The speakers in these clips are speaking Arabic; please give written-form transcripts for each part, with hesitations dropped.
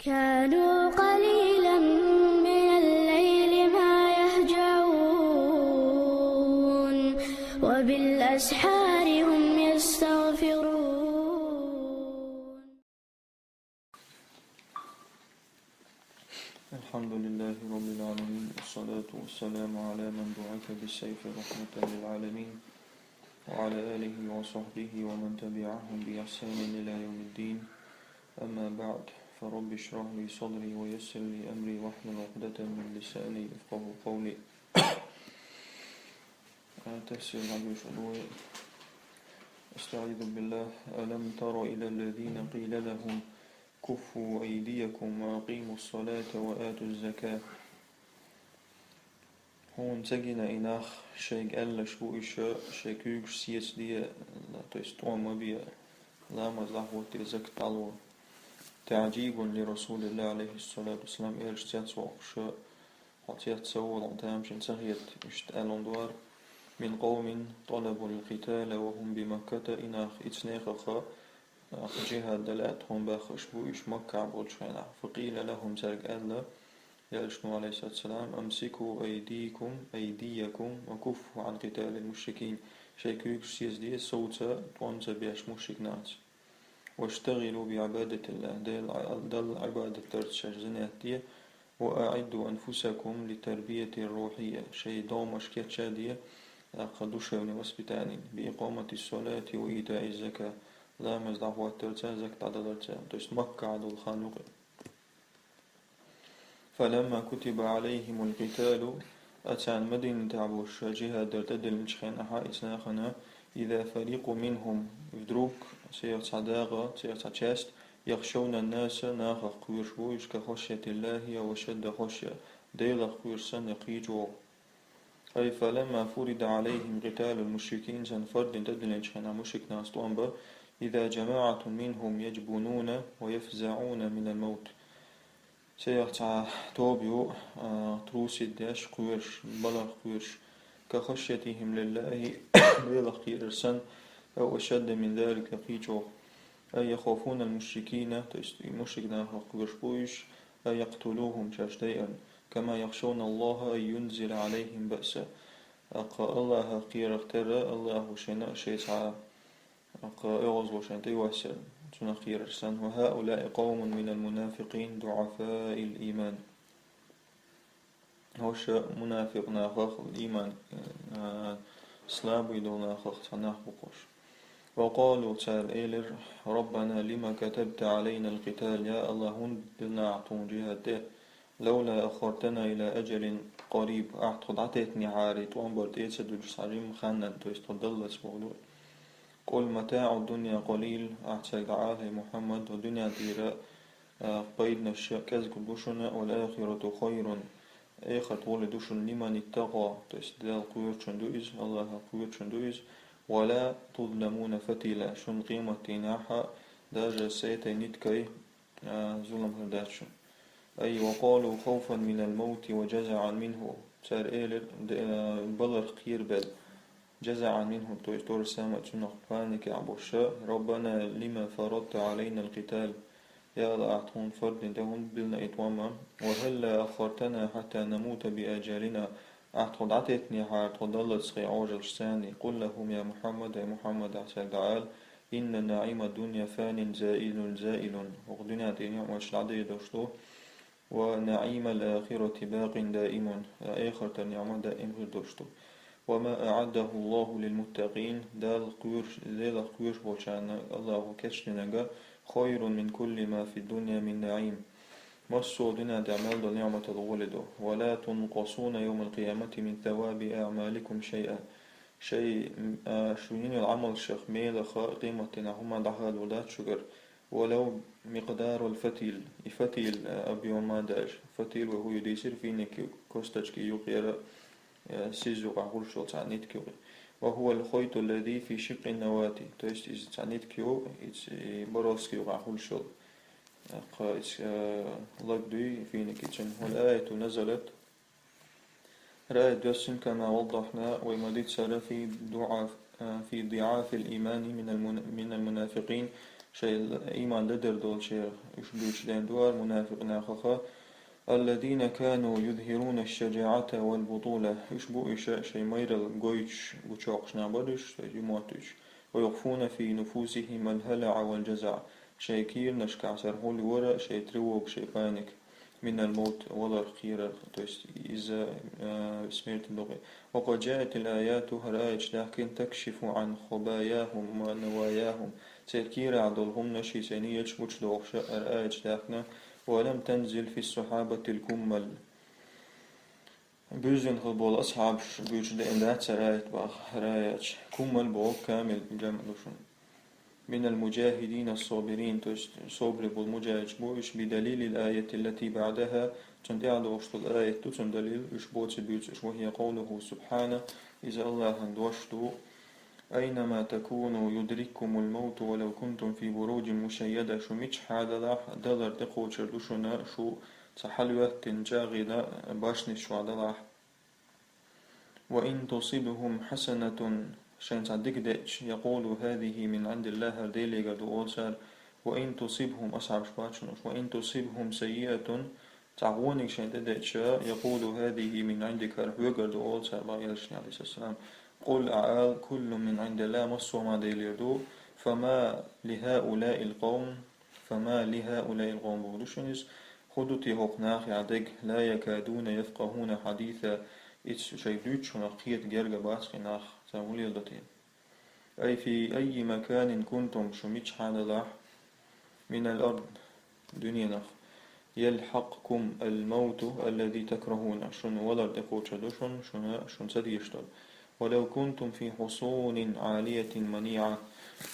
كانوا قليلا من الليل ما يهجعون وبالأسحار هم يستغفرون. الحمد لله رب العالمين، والصلاة والسلام على من بعث بالسيف رحمة للعالمين، وعلى آله وصحبه ومن تبعهم بإحسان إلى يوم الدين. أما بعد، فرب اشرح لي صدري ويسر لي أمري واحلل عقدة من لساني يفقهوا قولي. تفسير العجوز الأول. استعيذ بالله. ألم تر إلى الذين قيل لهم كفوا أيديكم وأقيموا الصلاة وآتوا الزكاة. Hon tegina inach sheik elle shbuisha sheikugs sies die to jest omabia lama zahwati zakt alwa تعجيب لرسول الله عليه الصلاة والسلام إرشتيات وقشاء حتيات سوى لنتام شنسخيت اشتألون دوار من قوم طلبوا القتال وهم بمكة إناخ إتناخخا جهاد دلاتهم باخشبو إش مكة عبولشينا فقيل لهم سرق ألا يالشنو عليه الصلاة والسلام أمسكوا أيديكم وكفوا عن قتال المشركين شيكوك سيزدي صوتا طوانتا بيش مشركنات واشتغلوا بعبادة الله دل عبادة ترتشجزنات دي وأعدوا أنفسكم لتربية الروحية شيء دوم مشكات شادية قدوشة ونوسبتانين بإقامة الصلاة وإيتاء الزكاة لا مزدعوا الترتا زكت عدلتا تست مكة عدل الخانوق. فلما كتب عليهم القتال أتان مدينة عبوش جهاد تدل مشخين حائسناخنا إذا فريق منهم يدروك سيرتعداغا سيرتعشاست يخشون الناس ناخ قويرشبوش كخشية الله وشد خشية ديلخ قويرسن يقيجو. أي فلما فرض عليهم قتال المشركين سنفرد تدل مشخين مشرك ناس طوانبا إذا جماعة منهم يجبنون ويفزعون من الموت سيرتع توبيو تروسي داش قويرش بلغ قويرش كخشيتهم لله ديلخ قيرسن أو أشد من ذلك قيجو. أي يخافون المشركين مشركنا قويرشبوش أي يقتلوهم شاشتيئا كما يخشون الله أن ينزل عليهم بأسا الله قير اختر الله شينا شيسع أغزو شينتي واسر تنخير السن. وهؤلاء قوم من المنافقين ضعفاء الإيمان هوش منافق ناخخ الإيمان سلاب يدو ناخخ تناخ بقوش. وقالوا تعال إيلر ربنا لما كتبت علينا القتال يا الله هندنا أعطون جهاده لولا أخرتنا إلى أجل قريب أعطد عتيتني عاري توانبرت إيسد الجسعريم خانا تويستضلت موضوع. قل متاع الدنيا قليل أعتقد عالي محمد ودنيا ديراء قيدنا الشيء كذك دوشنا والآخرة خير آخر طول دوشن لمن اتقى تستدال قوير شندوئز الله قوير شندوئز ولا تظلمون فتيلا شن قيمة ناحا داجة سيتي نتكي ظلم هرداتشن. أي وقالوا خوفا من الموت وجزعا منه سار إيلر بلر خير بل جزعا منه تويتور سامة نقفانك عبوشاء ربنا لما فرضت علينا القتال يا الله أعطون فرد دهن بلنا إتواما وهلا أخرتنا حتى نموت بأجالنا أعطد عتتني حار تضلت سخي عوجل شساني قل لهم يا محمد أعسى تعال إن نعيم الدنيا فان زائل وقدنا دنيا وشلعدي دوشتو ونعيم الآخرة باق دائم آخر النعمة دائم دوشتو. وما أعده الله للمتقين دال قوير بوشان الله كشلنا خير من كل ما في الدنيا من نعيم مصو دنا تعمل نعمة الولد ولا تنقصون يوم القيامة من ثواب أعمالكم شيء شوين العمل شيخ ميل قيمتنا هما دحال ودات شجر ولو مقدار الفتيل أبي وما داش فتيل وهو يديسر فينك كوستاجكي يقير سيزو عقول شو تعنيت كيو وهو الخيط الذي في شق النواة تويست إذا تعنيت كيو بروسكي عقول شو قائس لقدي فينك كيتشن. والآية نزلت رأي دوسن كما وضحنا ومديت سر في ضعاف الإيمان من المنافقين شيء إيمان لدر دول شيء يشبيش لين دوار منافق ناخخة الذين كانوا يظهرون الشجاعة والبطولة يشبو إشاء شيء مير الجويش وشوقش نابرش يموتش ويخفون في نفوسهم الهلع والجزع شيء كير نشكع سرهول ورا شيء تروق شيء بانك من الموت ولا الخير إذا سمعت اللغة وقد جاءت الآيات هرآية لكن تكشف عن خباياهم ونواياهم تذكير عدلهم نشي سنية شبوش دوغش هرآية لكن ولم تنزل في الصحابة الكمل بيزن خلبول أصحاب بيجد إن ذات سراية باخ هرآية كمل بوغ كامل جمع لشون من المجاهدين الصابرين صبر بالمجاهد بوش بدليل الآية التي بعدها تندعد وشت الآية تندليل إشبوت بيوت وهي قوله سبحانه إذا الله هندوشتو أينما تكونوا يدرككم الموت ولو كنتم في بروج مشيدة شو ميش حادا لاح دلر دقو شردوشنا شو تحلوة تنجاغنا باشني شو عدلاح وإن تصيبهم حسنة شان تعديك ديتش يقول هذه من عند الله هرديلي قد أولسر وإن تصيبهم أصعب شباتشنوش وإن تصيبهم سيئة تعونك شان تديتش يقول هذه من عندك هرهو قد أولسر الله يلشني عليه السلام قل أعال كل من عند الله مصر ما ديليردو فما لهؤلاء القوم بغدوشنز خدوتي هقناخ يعدك لا يكادون يفقهون حديثا شيء دوتش ونقيت جرجا باسخناخ تقولي الدتين أي في أي مكان كنتم شميتش حاللاح من الأرض دنيا نخ يلحقكم الموت الذي تكرهون شن ولد يقول شدوشن شن سديشتل ولو كنتم في حصون عالية منيعة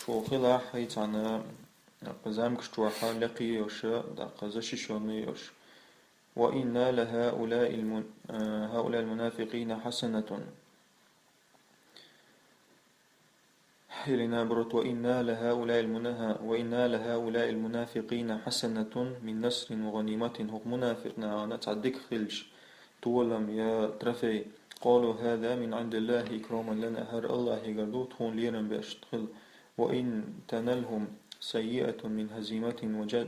شو خلا حيت عنا قزامك شتوحا لقي يوشا دا قزشي شوني يوش وإنا هؤلاء المنافقين حسنة إلينا برت وإنا لهؤلاء المنافقين حسنة من نصر وغنيمة هم منافقنا نتعدك خلش طولم يا ترفي قالوا هذا من عند الله إكراما لنا هر الله يقردو تخون ليرن بأشتخل وإن تنلهم سيئة من هزيمة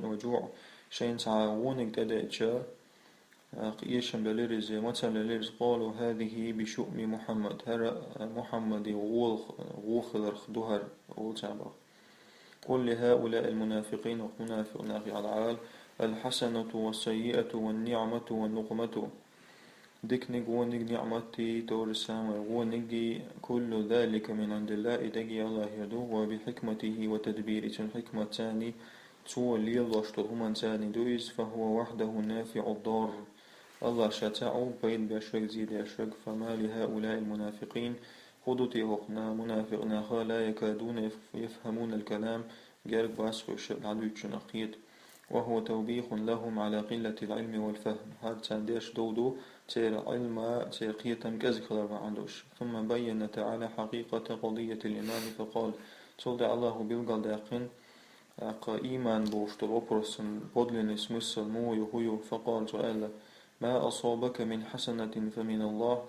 وجوع شين تعاونك تدأتشا قيشن بليرز مثلا ليرز قالوا هذه بشؤم محمد هر محمد غوخلر خدوهر أولتابا قل لهؤلاء المنافقين ومنافقون في العال الحسنة والسيئة والنعمة والنقمة ديك ونق نعمتي تورسام ونقي كل ذلك من عند الله إدقي الله يدو وبحكمته وتدبيره الحكمة تاني تو الليل واشترهما تاني دويز فهو وحده النافع الضار الله شتاعو بيد بأشرك زيد أشرك فما لهؤلاء المنافقين خدوتي هقنا منافقنا لا يكادون يفهمون الكلام جارك باسخ العدو نقيد وهو توبيخ لهم على قلة العلم والفهم هذا تنديش دودو تير علم تير قيتم كذكر ما عندوش ثم بين تعالى حقيقة قضية الإيمان فقال تولد الله بالقل داقين إيمان بوشتر أبرسن بدلن اسمس المو يهوي فقال سؤال ما أصابك من حسنة فمن الله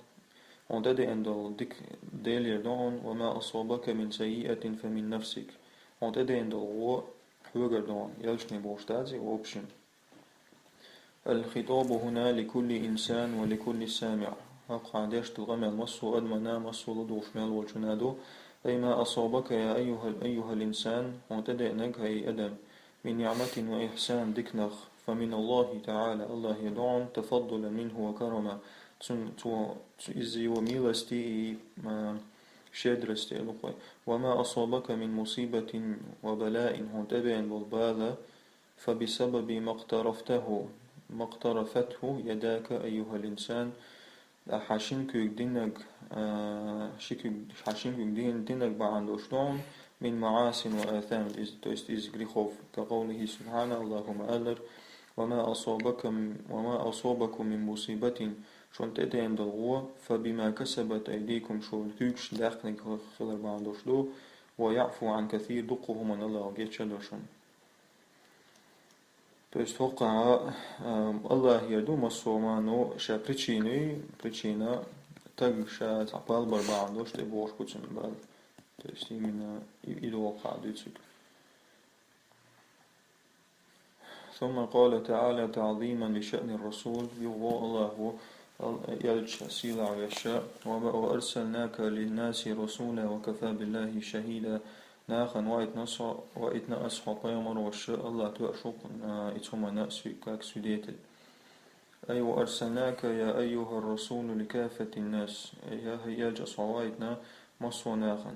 عندد عند ديك ديلير دون وما أصابك من سيئة فمن نفسك عندد عند الغو حوغر دون يلشني بوشتازي وأبشن الخطاب هنا لكل إنسان ولكل سامع هق عندش تلغمي المصو أدمنا مصو لدوش مال والجنادو أي ما أصابك يا أيها الإنسان عندد نك هي أدم من نعمة وإحسان دكنخ فمن الله تعالى الله يدعون تفضل منه وكرما إزي وميلستي ما شدرستي لقوي وما أصابك من مصيبة وبلاء هتبع بالبالة فبسبب ما اقترفته يداك أيها الإنسان حاشنك يدينك دينك بعندوش دون من معاصٍ وآثام إزغريخوف كقوله سبحانه اللهم ألر وما أصابكم من مصيبة شون تأتين دلغوة فبما كسبت أيديكم شو تيكش داخلك خلال بعندوش دو ويعفو عن كثير دقه من الله جيتش دوشون То есть Allah يردو مصومانو شا причина так ша цапал барбандош те бош кучен бал. То есть именно и до вака дицик. ثم قال تعالى تعظيما لشأن الرسول يغو الله يلج سيلا ويشاء وأرسلناك للناس رسولا وكفى بالله شهيدا ناخن وإتنا أصحى يمر والشاء الله تأشق إتهما نأس كاك سديت أي وأرسلناك يا أيها الرسول لكافة الناس يا يلج صوائتنا مصر ناخن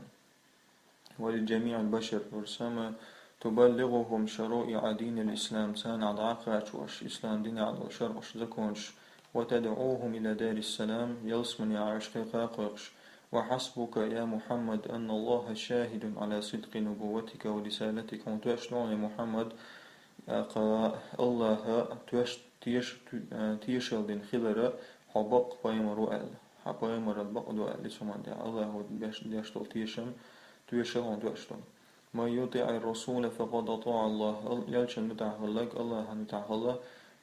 ولجميع البشر ورسما تبلغهم شرائع دين الإسلام سان على عقاش وش إسلام دين على شرع وش ذكونش وتدعوهم إلى دار السلام يلسمن يعشق قاقش وحسبك يا محمد أن الله شاهد على صدق نبوتك ورسالتك وتشلون يا محمد الله تيشل دين خلرة حبق بايمرو ال حبايمر البق دو ال لسمان الله يشتل تيشل وتشتل ما يطيع الرسول فقد أطاع الله يلشن نتعهلك الله نتعهله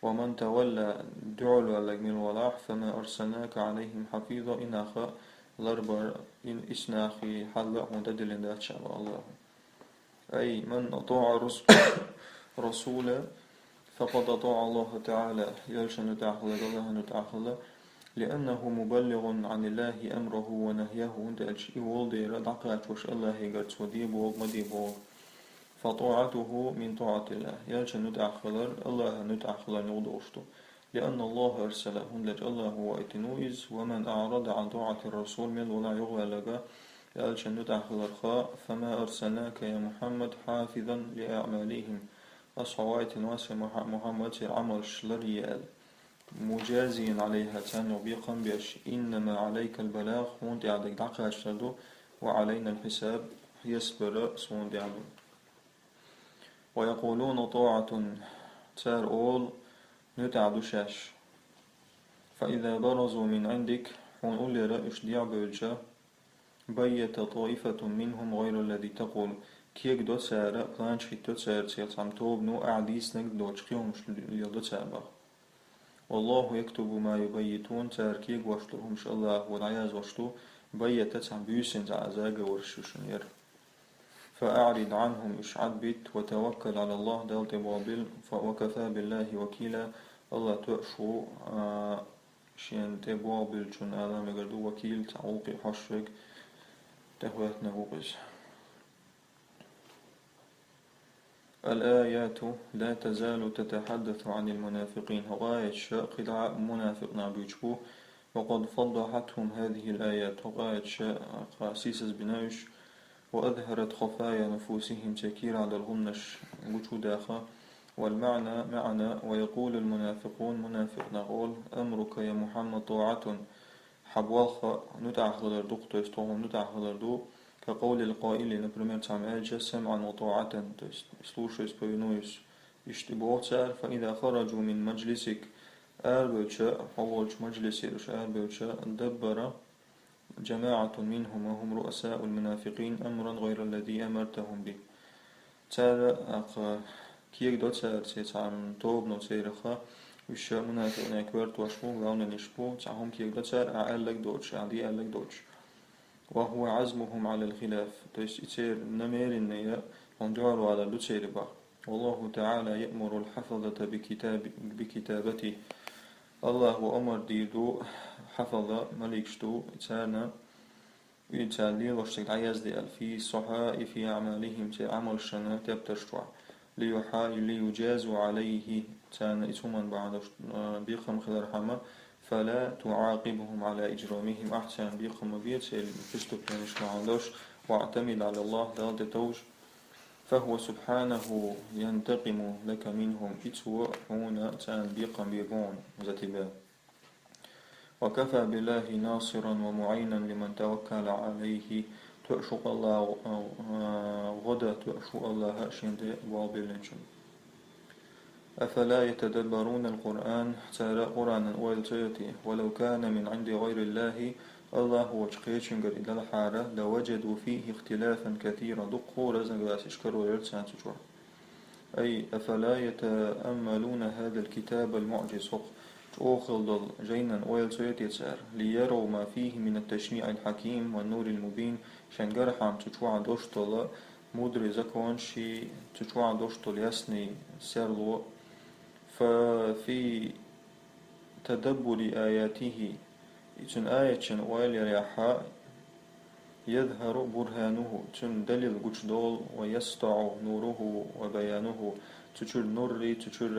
ومن تولى دعل لك من ولاح فما أرسلناك عليهم حفيظا إن أخا لربر إن إسناخي حلق متدل ذات شعب الله أي من أطاع رسول فقد أطاع الله تعالى يلشن نتعهلك الله نتعهله لأنه مبلغ عن الله أمره ونهيه وانت أجي والدي ردعقات وش الله يقرت وديبوغ مديبوغ فطاعته من طاعة الله يلشن نتأخلر الله نتأخلر نوضوشته لأن الله أرسله لج الله هو اتنويز ومن أعرض عن طاعة الرسول من ولا يغوى لك يلشن نتأخلر خاء فما أرسلناك يا محمد حافظا لأعمالهم أصحوات واسع محمد عمل شلريال مجازيا عليها تان وبيقا بيش إنما عليك البلاغ وانت عدك دعقها اشتردو وعلينا الحساب يسبر سوان دعبو ويقولون طاعة تار أول نتعدو شاش فإذا برزوا من عندك حون أولي رأيش دعبوجا بيت طائفة منهم غير الذي تقول كيك دو سارة بلانش دو سارة سيلسام توبنو أعديس نك دوش قيوم دو سارة والله يكتب ما يبيتون تاركيك واشترهم شاء الله والعياذ واشتو بيتت عن بيسن تعزاق ورشوشن فأعرض عنهم إشعاد بيت وتوكل على الله دالت بابل وكفى بالله وكيلا الله تأشو شين تبابل جن آلام يقردو وكيل تعوقي حشرك تهوات نبوغز الآيات لا تزال تتحدث عن المنافقين وآية شاء قطع منافق نعبيجبو وقد فضحتهم هذه الآيات وآية شاء قاسيسس بنايش وأظهرت خفايا نفوسهم تكير على الغنش وجوداخا والمعنى معنى ويقول المنافقون منافق نقول أمرك يا محمد طاعة حبوالخا نتعخلر دقتو يستوهم نتعخلر دو كقول القائل نبرمير تعمل سمعا وطاعة سلوش يسبينويس اشتبوه فإذا خرجوا من مجلسك آربوشا حولش مجلسي رش آربوشا دبر جماعة منهم وهم رؤساء المنافقين أمرا غير الذي أمرتهم به تار كيك دو تار سيتعم توب نو سيرخا وش منافق ناكورت وشبو غاونا نشبو تعهم كيك دو تار أعلق دوش عدي أعلق دوش وهو عزمهم على الخلاف تيس يصير نمير النية وندعوا على لتسير با والله تعالى يأمر الحفظة بكتابته الله أمر ديدو حفظ ملكشتو إتانا يتالي واشتك عياز ديال في صحائف أعمالهم عمل الشنا تبتشتوع ليجازوا عليه تانا إتومن بعد بيخم خلال حما فلا تعاقبهم على إجرامهم أحسن بيقم بيت فشتو بيانش معندوش واعتمد على الله دالت توج فهو سبحانه ينتقم لك منهم إتوى هنا تان بيقم بيبون زتبا وكفى بالله ناصرا ومعينا لمن توكل عليه تأشق الله غدا تأشق الله هاشين دي بابلنشن أفلا يتدبرون القرآن ترى قرآن ويلتيتي ولو كان من عند غير الله الله وجقيتشنجر إلى الحارة لوجدوا فيه اختلافا كثيرا دقوا رزن غاسشكروا يرسان تجوع أي أفلا يتأملون هذا الكتاب المعجز أوخل جينا ويلتيتي تسار ليروا ما فيه من التشريع الحكيم والنور المبين شنجر حام تجوع دوشتلا مدري زكون شي تجوع دوشتل يسني سيرلو ففي تدبر آياته تن آية والرياحة يظهر برهانه تن دليل دول ويسطع نوره وبيانه تشر نوري تشر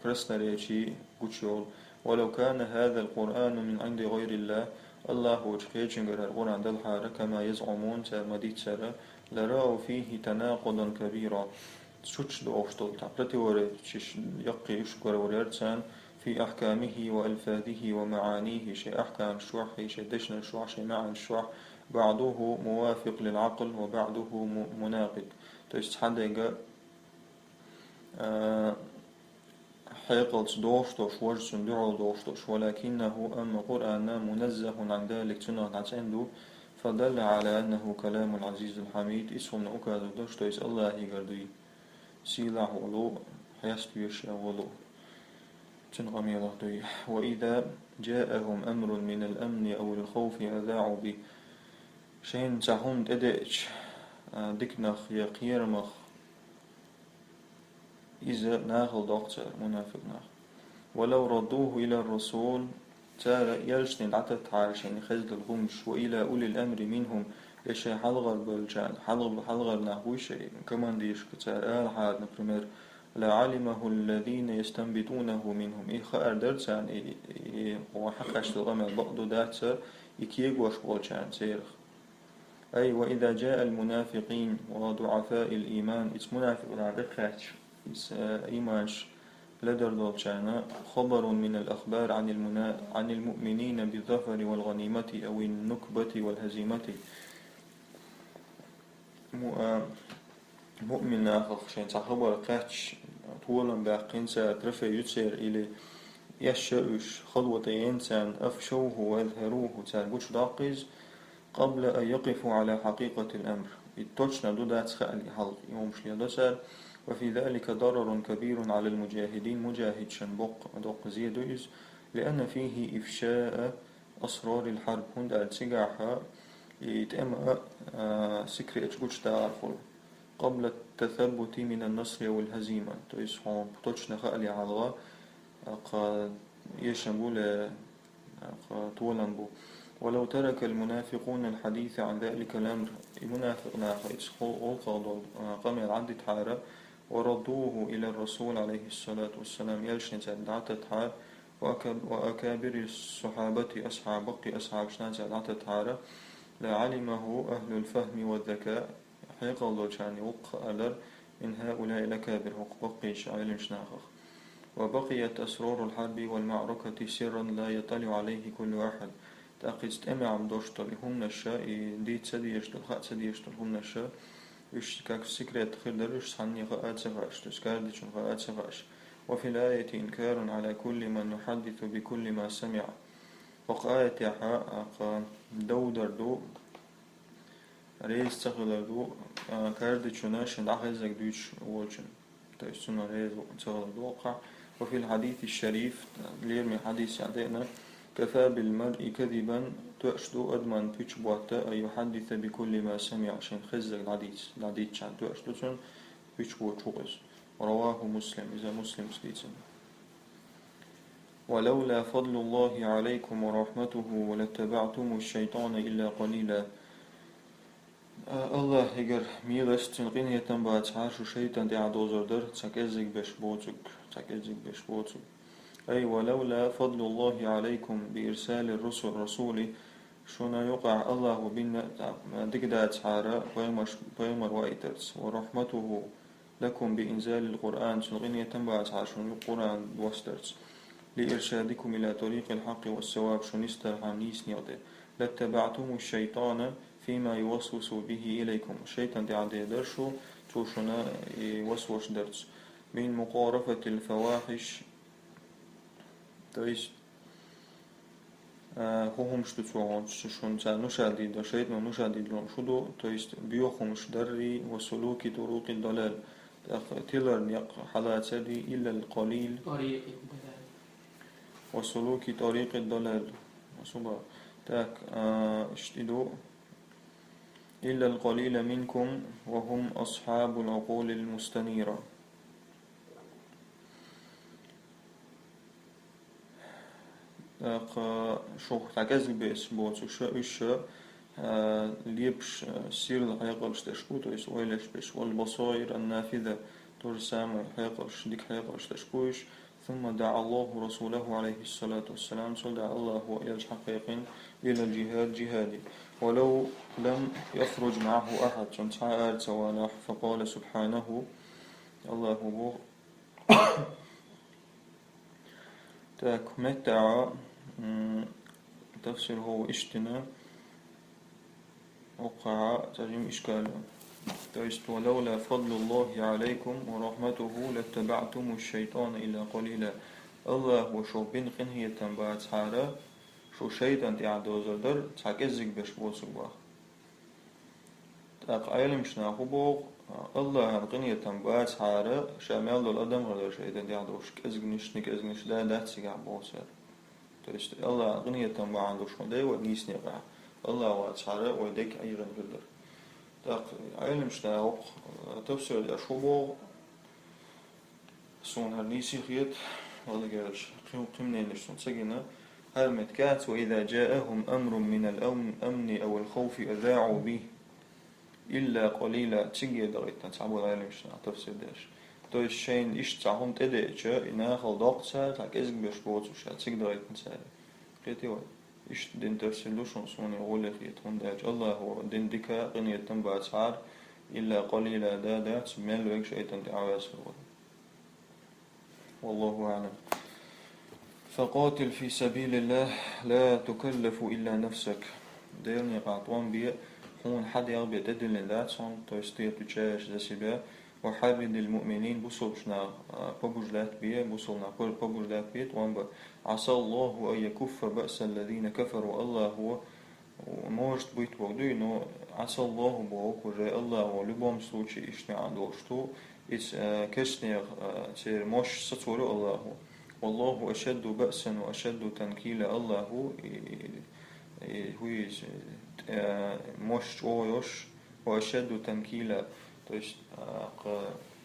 كرسنريشي قشول ولو كان هذا القرآن من عند غير الله الله وجهيجنجر القرآن دلحارة كما يزعمون مديت سارة لرأوا فيه تناقضا كبيرا تشوش دو أوشتول تعبرتي ورد يقي إشكر وريرتسان في أحكامه وألفاظه ومعانيه شيء أحكام الشوح شيء دشنا الشوح شيء معنى الشوح بعضه موافق للعقل وبعضه مناقض تستحدق حيقلت دوشتوش ورسن دعو دوشتوش ولكنه أما قرآن منزه عن ذلك تنه عنده فدل على أنه كلام العزيز الحميد اسم أكاد دوشتوش الله يقردي سيلاح ولو حيستو يشيا ولو تنغم يلغدي وإذا جاءهم أمر من الأمن أو الخوف أذاعوا به شين تهم تدئج دكنخ يقيرمخ إذا ناخل دكتور منافق ناخ ولو ردوه إلى الرسول تارى يلشن عتت عارشين خزل الغمش وإلى أولي الأمر منهم يشي حلغر بالجان حلغر نحوش كمان ديش كتار حال نبرمير لعلمه الذين يستنبطونه منهم خار درسان وحقش الغمل بقدو داتر يكيق وشبولجان سيرخ أي وإذا جاء المنافقين وضعفاء الإيمان اس منافق نعرفش اس إيمانش لدر دولشانا خبر من الأخبار عن المؤمنين بالظفر والغنيمة أو النكبة والهزيمة مؤمن آخر شين خبر قاتش طولا باقين ساترفع يتسير إلى يشأش خلوة إنسان أفشوه وأظهروه تاربوش داقز قبل أن يقفوا على حقيقة الأمر التوشنا دودات خالي حلق يوم شليدسر وفي ذلك ضرر كبير على المجاهدين مجاهد شنبق دوق زيدوز لأن فيه إفشاء أسرار الحرب هند السجاحة يتم سكر إتشبوش تعرفوا قبل التثبت من النصر والهزيمة تويسهم بتوشنا خالي على يشنبول طولنبو ولو ترك المنافقون الحديث عن ذلك الأمر المنافقنا غلقوا قام العد حارة وردوه إلى الرسول عليه الصلاة والسلام يلشن زادعت حار وأكابر الصحابة أصحاب شنان زادعت حارة لعلمه أهل الفهم والذكاء حيقل دوشاني وقال من هؤلاء الأكابر وقبقيش عيل شناخخ وبقيت أسرار الحرب والمعركة سرا لا يطلع عليه كل واحد تأقيست أمي عم دوشتل هم نشا ديت سديشتل خات سديشتل هم نشا إيش كاك سكرت خير درش صني خات سفاش تسكاردش خات سفاش وفي الآية إنكار على كل من يحدث بكل ما سمع وقآية حق دودر دو ريز تغلر دو كاردش ناشن أخذك دوش وولشن تيسونا ريز تغلر دو وقع وفي الحديث الشريف ليرمي حديث عدينا كفى بالمرء كذبا تؤشدو أدمان بيش بواتا أن يحدث بكل ما سمع عشان خزق العديد شان تؤشدو سن بيش بوتوغز رواه مسلم إذا مسلم سليسن ولولا فضل الله عليكم ورحمته ولاتبعتم الشيطان إلا قليلا الله يقر ميلستن غنية بعد عاشو شيطان دي عدوزر در تاكزك بش بوتوك أي ولولا فضل الله عليكم بإرسال الرسل رسولي شنا يقع الله بنا دقدات حارة ويمر وإيترس ورحمته لكم بإنزال القرآن سنغنية تنبعت عشان القرآن وسترس لإرشادكم إلى طريق الحق والثواب شنستر عميس نيوده لاتبعتم الشيطان فيما يوسوس به إليكم الشيطان دي عدي درشو توشنا يوسوس درس من مقارفة الفواحش تويست هم شتوان شون نشادي دا شيء ما نشادي لهم شدو تويست بيوخم شدري وسلوك طرق الضلال تيلر يق حالات سدي إلا القليل وسلوك طريق الضلال وصبا تاك اشتدو إلا القليل منكم وهم أصحاب العقول المستنيرة شو تعجز بيس بوت وش ليبش سير الحيقلش تشكو تويس ويلش بيش والبصائر النافذة ترسام حيقلش ديك حيقلش تشكوش ثم دعا الله رسوله عليه الصلاة والسلام دعا الله وإلى حقيق إلى الجهاد جهادي ولو لم يخرج معه أحد شمسعار سوالاح فقال سبحانه الله هو تاك متع تفسير هو اشتنا وقع ترجم إشكاله ولولا فضل الله عليكم ورحمته لاتبعتم الشيطان إلا قليلا الله وشو بين قنهية تنبات حارة شو شيطان تعدو زردر تعكزك بش بوصبه تاق عيلم شنا خبوغ الله قنهية تنبات حارة شامل الأدم غير شيطان تعدوش كزغنش لا تسيقع بوصر الله قنهية تنبات عندوش مدى ونيس نقع الله واتحارة ويدك أيضا غير تاق عيلم شنا تفسير الأشخبوغ سون هرنيسي خيط ولا قالش قمنا نشتون سجنا هرمت كات وإذا جاءهم أمر من الأمن أو الخوف أذاعوا به إلا قليلا تجي دريتنا تعبوا العالم شنا تفسير داش تو الشين إيش تعهم تدعش إنها خلدق سال تاك إزق بشبوت وشا تجي دريتنا سال قيتي ولا إيش دين تفسير لوشون سوني أول خيط هون داش الله هو دين ديكا غنية تنبع سعر إلا قليلا دا تسمين لو يكش أيتن تعواس والله أعلم فقاتل في سبيل الله لا تكلف إلا نفسك ديرني قاطوان بي هون حد يغبي تدل الله صن توستير تجاش دسبا وحرد المؤمنين بوصلنا بوجلات بي بوصلنا بوجلات بي وان عسى الله أن يكف بأس الذين كفروا الله هو وموجت بيت بودو إنه عسى الله بوك وجاء الله ولبهم سوتشي إشتي عندوشتو إس كشني تير موش ستورو الله والله أشد بأسا وأشد تنكيلا الله هو موش أويوش وأشد تنكيلا تويش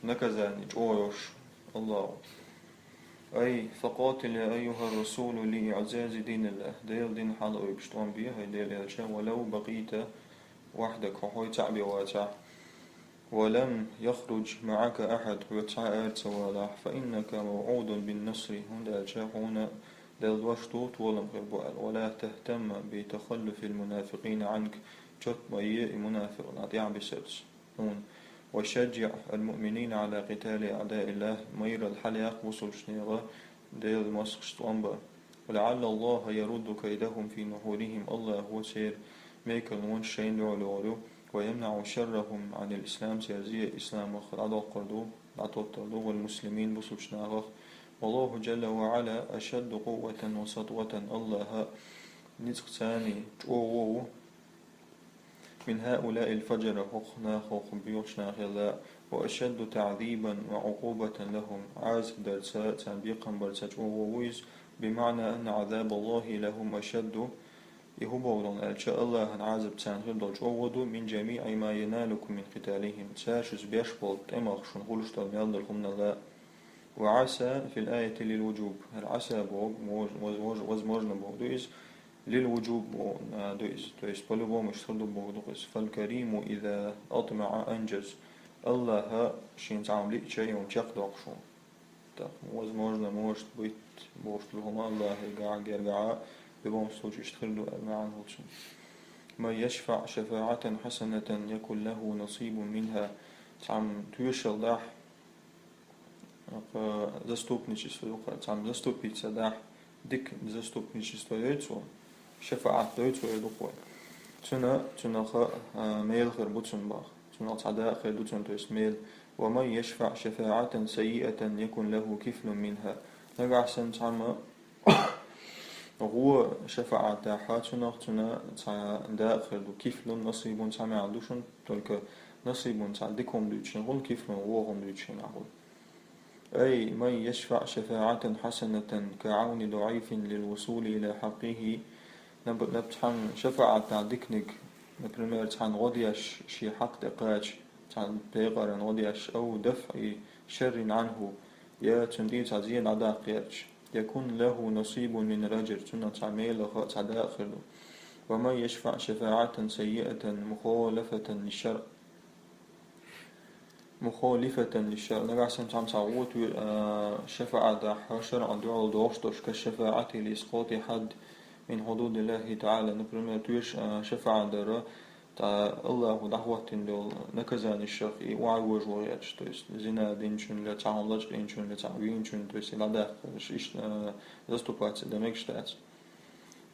نكزاني أويوش الله أي فقاتل يا أيها الرسول لإعزاز دين الله ديل دين حال ويبشتون بيه هاي ديل يالشان ولو بقيت وحدك وحوي تعبي واتع ولم يخرج معك أحد وتعاد سوالاح فإنك موعود بالنصر هنا هنا دلوشتوت ولم غربوال ولا تهتم بتخلف المنافقين عنك جت مي منافق نطيع بسرس وشجع المؤمنين على قتال أعداء الله مير الحليق وصل شنيغة ديل مسخشت أنبا ولعل الله يرد كيدهم في نحورهم الله هو سير ميكل ونشين لعلو ويمنع شرهم عن الإسلام سيرزي إسلام وخلعض القردو عطوطلو والمسلمين بصوشناغ والله جل وعلا أشد قوة وسطوة الله نزق ثاني جوو من هؤلاء الفجر حقنا خوخ بيوشنا خلا وأشد تعذيبا وعقوبة لهم عاز درسا تنبيقا برسا جوويز بمعنى أن عذاب الله لهم أشد يهبولون ألشاء الله عازب تنغير دلجوودو من جميع ما ينالكم من قتالهم تاشز بيشبول تمغ شنغولش تلميال لكم لا وعسى في الآية للوجوب العسى بوغ وزموجنا بوغ دوئز للوجوب دوئز تويس بلو مشتردو بوغ دوئز فالكريم إذا أطمع أنجز الله شين تعمل لئ شيء ومشاق دوغشون وزموجنا موشت بيت بوشت لهم الله يقع ببوم سوج يشتغلوا معا هوتشن ما يشفع شفاعة حسنة يكن له نصيب منها تعم تويشل داح زستوب نيشيس ويقرأ تعم زستوب بيتسا داح ديك زستوب نيشيس ويتسو شفاعة ويتسو يدقوا تنا خا ميل خير بوتسن باخ تنا تعدا خير بوتسن تويس ميل ومن يشفع شفاعة سيئة يكن له كفل منها نقع سن تعم هو شفاعة داحاتنا داخل كيف لون نصيب سامع عندوشن تلك نصيب تعدكم دوتشن غن كيف وهم دوتشن عقول أي من يشفع شفاعة حسنة كعون ضعيف للوصول إلى حقه نبتحن شفاعة تعدكنك مثل تحن غديش شي حق دقاش تحن بيقرن غديش أو دفع شر عنه يا تندين تعزين عدا قيرش يكون له نصيب من الأجر سنة تعميل تعداء آخر. ومن يشفع شفاعة سيئة مخالفة للشرع نقعسن تعم تعوت شفاعة دا حشر عن دعو دوشتوش كالشفاعة لإسقاط حد من حدود الله تعالى نبرم توش شفاعة دارا تا الله دعوة دول نكزان الشرق وعي وجوهياتش تويس زنا دينشون لتعاملش دينشون لتعوينشون تويس لداخل إيش زستوبات دمكشتات.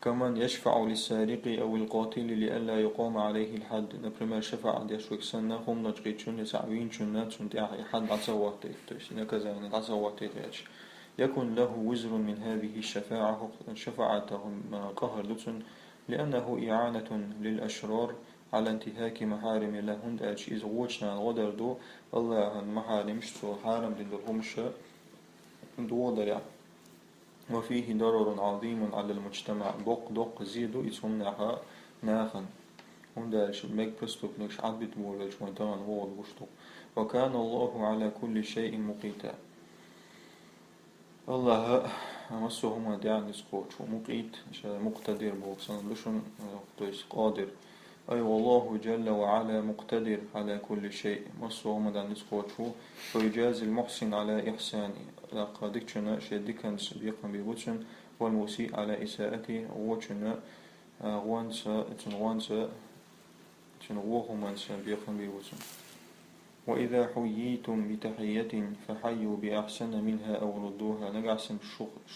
كمان يشفع للسارق أو القاتل لئلا يقام عليه الحد نبرم شفاعة ديشوك سنة هم نجريتشون لتعوينشون ناتشون تاعي حد عصواتي تويس نكزان عصواتي غيرش يكون له وزر من هذه الشفاعة شفاعتهم قهر لتن لأنه إعانة للأشرار على انتهاك محارم الله هند أجي إذا وجنا غدر دو الله المحارم شتو حارم دلهمش دو درع. وفيه ضرر عظيم على المجتمع دق زيدو يسمنها ناخن هند أجي ميك بستوك نكش عبد مولج وانتان هو البشتو. وكان الله على كل شيء مقيتا الله مسوهما دعني سقوط ومقيت مقتدر بوكسان لشن تويس قادر أي والله جل وعلا مقتدر على كل شيء مسوهما دعني سقوط ويجازي المحسن على إحسانه لقد شنا شدكا سبيقا ببوتشن والمسيء على إساءته وشنا غوانسا تنغوهما سبيقا ببوتشن. وإذا حييتم بتحية فحيوا بأحسن منها أو ردوها نقعسم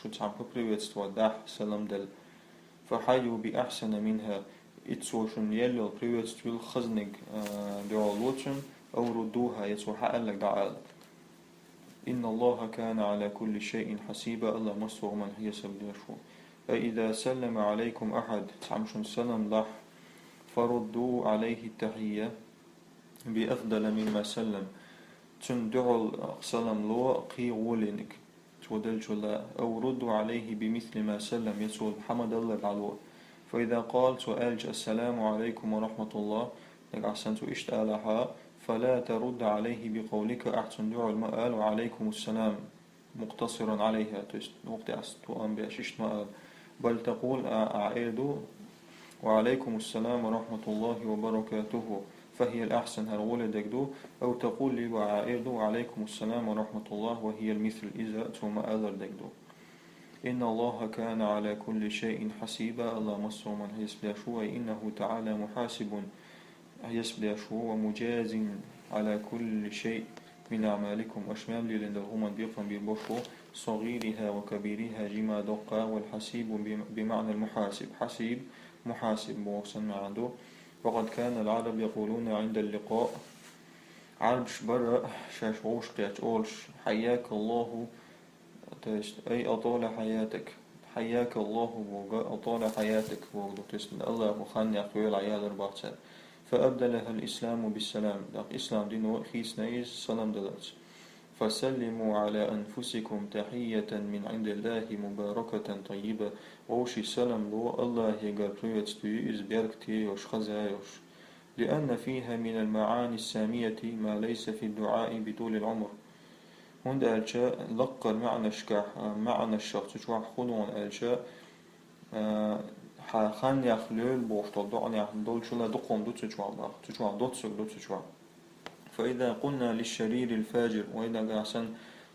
شو تعم ببريوتس وداح سلام دل فحيوا بأحسن منها اتسوشن يلو بريوتس تول خزنق دعالوتشن أو ردوها يتسو حقلك دعال. إن الله كان على كل شيء حسيبا الله مصر من هي سبداشو. فإذا سلم عليكم أحد تعمشن سلام لح فردوا عليه التحية بأفضل مما سلم تندعو سلام لو قي ولينك تودل جلا أو ردوا عليه بمثل ما سلم يسول محمد الله العلو. فإذا قال سؤال السلام عليكم ورحمة الله لك أحسنت إشتالها فلا ترد عليه بقولك أحسن دعو المآل وعليكم السلام مقتصرا عليها وقت أستوان بأشيشت مآل بل تقول أعيد وعليكم السلام ورحمة الله وبركاته فهي الأحسن هرولة دكدو أو تقول لي وعائد وعليكم السلام ورحمة الله وهي المثل إذا ثم أذر دكدو. إن الله كان على كل شيء حسيبا الله مصر من يسبلاشو إنه تعالى محاسب يسبلاشو ومجاز على كل شيء من أعمالكم أشمال لندهما بيقم بالبشو صغيرها وكبيرها جما دقا والحسيب بمعنى المحاسب حسيب محاسب موصل عنده. وقد كان العرب يقولون عند اللقاء عربش برا شاشوش قياتولش حياك الله أي أطال حياتك حياك الله أطال حياتك الله وخان يقول العيال أربعة فأبدلها الإسلام بالسلام إسلام دينه خيس نايز سلام دلات. فسلموا على أنفسكم تحية من عند الله مباركة طيبة ووشي سلام لو الله يقال بريوتستي إزبيركتي وش خزايوش لأن فيها من المعاني السامية ما ليس في الدعاء بطول العمر. هند ألشاء لقر معنى شكاح معنى الشخص شو خلون ألشاء خان يخلول بوشتو دعني دول شلا دقوم دوت تشوا دوت تشوا. فإذا قلنا للشرير الفاجر وإذا قاسن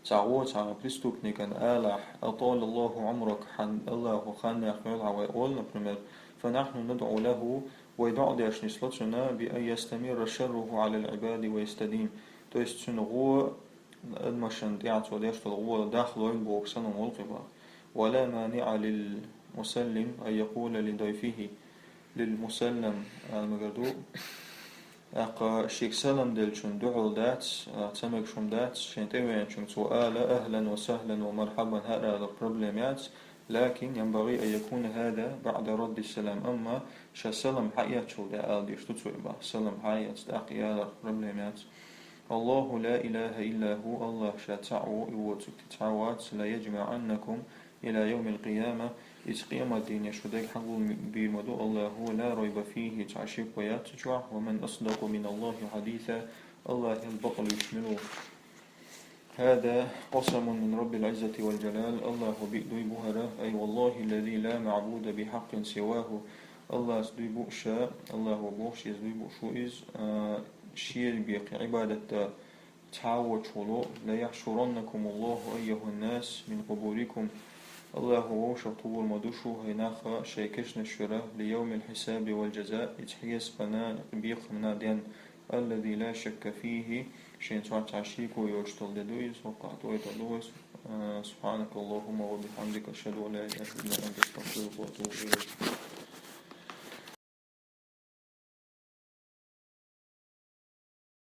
تعوت على بريستوكني كان آلح أطال الله عمرك حن الله خان يخلول عوائلنا برمال فنحن ندعو له ويدعو ديش نسلتنا بأن يستمر شره على العباد ويستديم تويست سنغو المشن ديعت وديش تلغو داخل البوكسن وملقبا. ولا مانع للمسلم أن يقول لضيفه للمسلم المقردو أقا شيك سلام دلشون دعو داتس تسمك شم داتس شنتوين شم سؤال أهلا وسهلا ومرحبا هذا البروبليمات لكن ينبغي أن يكون هذا بعد رد السلام. أما شا سلام حياة شو دا آل يشتوتو إبا سلام حياة تأقيا البروبليمات. الله لا إله إلا هو الله شا تعو إوتك تتعوات لا يجمعنكم إلى يوم القيامة إذ قيام الدين يشودك حقو بمدو الله هو لا ريب فيه تعشيق وياتجع ومن أصدق من الله حديثا الله البطل يشمله. هذا قسم من رب العزة والجلال الله بئدوي بهرة أي والله الذي لا معبود بحق سواه الله سدوي بؤشا الله بوش يزدوي بؤشوئز شير بيق عبادة تعاوى شلو لا يحشرنكم الله أيها الناس من قبوركم الله ووش طول مدوشو هيناخا شيكشن الشرة ليوم الحساب والجزاء يتحيس فنا بيق منادين الذي لا شك فيه شين صارت عشيك ويوجتل لدويس وقعت ويتلويس سبحانك اللهم وبحمدك أشهد أن لا إله إلا أنت أستغفرك وأتوب إليك